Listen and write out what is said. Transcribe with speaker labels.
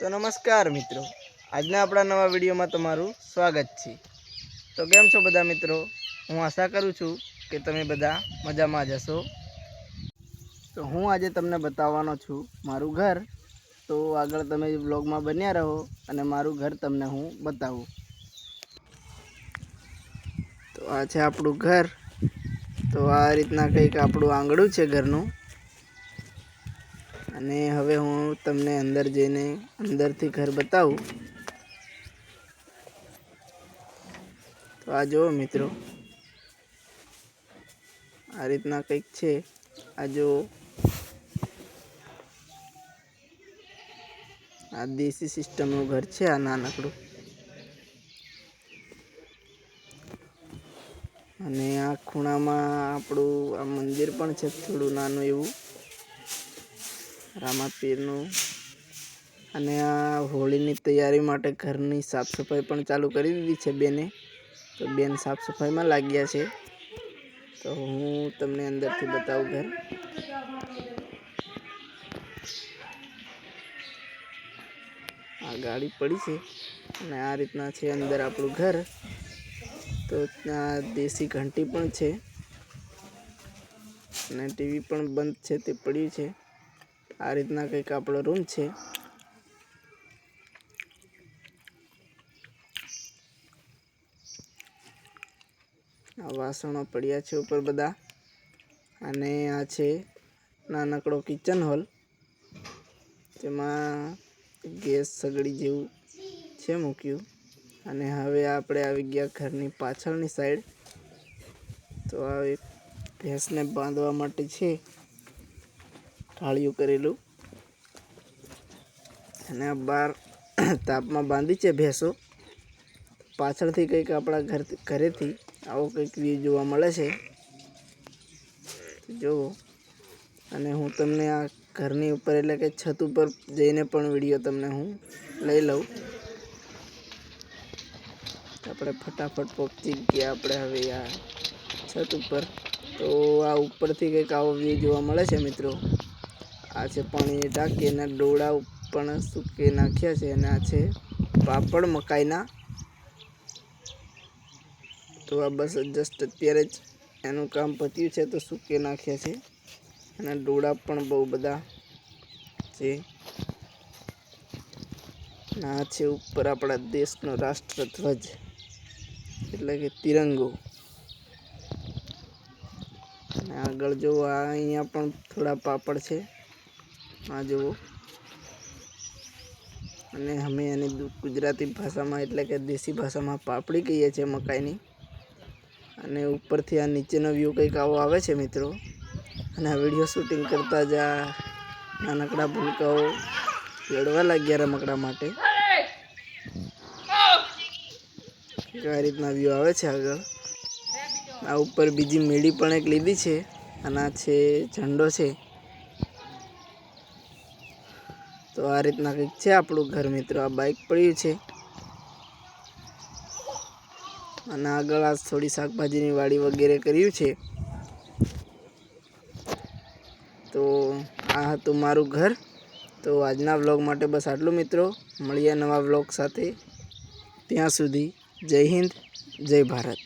Speaker 1: तो नमस्कार मित्रों, આજના આપણા નવા વિડીયોમાં તમારું સ્વાગત છે। તો કેમ છો બધા મિત્રો? હું આશા કરું છું કે તમે બધા મજામાં જ હશો। તો હું આજે તમને બતાવવાનો છું મારું ઘર। તો આગળ તમે વ્લોગમાં બન્યા રહો અને મારું ઘર તમને હું બતાવું। તો આ છે આપણું ઘર। તો આ રીતના કંઈક આપણું આંગણું છે ઘરનું। અને હવે હું તમને અંદર જઈને અંદરથી ઘર બતાવું। તો આ જો મિત્રો, આ રીતના કંઈક છે। આ જો આ દેશી સિસ્ટમનું ઘર છે આ નાનકડું। અને આ ખૂણામાં આપણું આ મંદિર પણ છે થોડું નાનું એવું, રામાપીરનું। અને આ હોળીની તૈયારી માટે ઘરની સાફ સફાઈ પણ ચાલુ કરી દીધી છે બેને। તો બેન સાફ સફાઈમાં લાગ્યા છે। તો હું તમને અંદરથી બતાવું ઘર। આ ગાડી પડી છે અને આ રીતના છે અંદર આપણું ઘર। તો ત્યાં દેશી ઘંટી પણ છે અને ટીવી પણ બંધ છે તે પડ્યું છે। આ રીતના કંઈક આપણો રૂમ છે। આ વાસણો પડ્યા છે ઉપર બધા। અને આ છે નાનકડો કિચન હોલ, જેમાં ગેસ સગડી જેવું છે મૂક્યું। અને હવે આપણે આવી ગયા ઘરની પાછળની સાઈડ। તો આ એક ભેંસને બાંધવા માટે છે ઢાળિયું કરેલું। અને આ બહાર તાપમાં બાંધી છે ભેંસો। પાછળથી કંઈક આપણા ઘરેથી આવો કંઈક વ્યૂ જોવા મળે છે જુઓ। અને હું તમને આ ઘરની ઉપર એટલે કે છત ઉપર જઈને પણ વિડીયો તમને હું લઈ લઉં। આપણે ફટાફટ પહોંચી ગયા આપણે હવે આ છત ઉપર। તો આ ઉપરથી કંઈક આવો વ્યૂ જોવા મળે છે મિત્રો। આ છે પાણીની ટાંકી અને ડોળા પણ સૂકી નાખ્યા છે। અને આ છે પાપડ મકાઈના। તો આ બસ જસ્ટ અત્યારે જ એનું કામ પત્યું છે તો સૂકી નાખ્યા છે। અને ડોળા પણ બહુ બધા છે। આ છે ઉપર આપણા દેશનો રાષ્ટ્રધ્વજ એટલે કે તિરંગો। અને આગળ જો આ અહીંયા પણ થોડા પાપડ છે, આ જુઓ। અને અમે એને ગુજરાતી ભાષામાં એટલે કે દેશી ભાષામાં પાપડી કહીએ છીએ મકાઈની। અને ઉપરથી આ નીચેનો વ્યૂ કંઈક આવો આવે છે મિત્રો। અને આ વિડીયો શૂટિંગ કરતા જ આ નાનકડા ભૂલકાઓ લડવા લાગ્યા રમકડા માટે। આ રીતના વ્યૂ આવે છે આગળ। આ ઉપર બીજી મેળી પણ એક લીધી છે અને આ છે ઝંડો છે। તો આ રીતના કંઈક છે આપણું ઘર મિત્રો। આ બાઇક પડ્યું છે અને આગળ આ થોડી શાકભાજીની વાડી વગેરે કર્યું છે। તો આ હતું મારું ઘર। તો આજના વ્લોગ માટે બસ આટલું મિત્રો। મળીએ નવા વ્લોગ સાથે, ત્યાં સુધી જય હિન્દ, જય ભારત।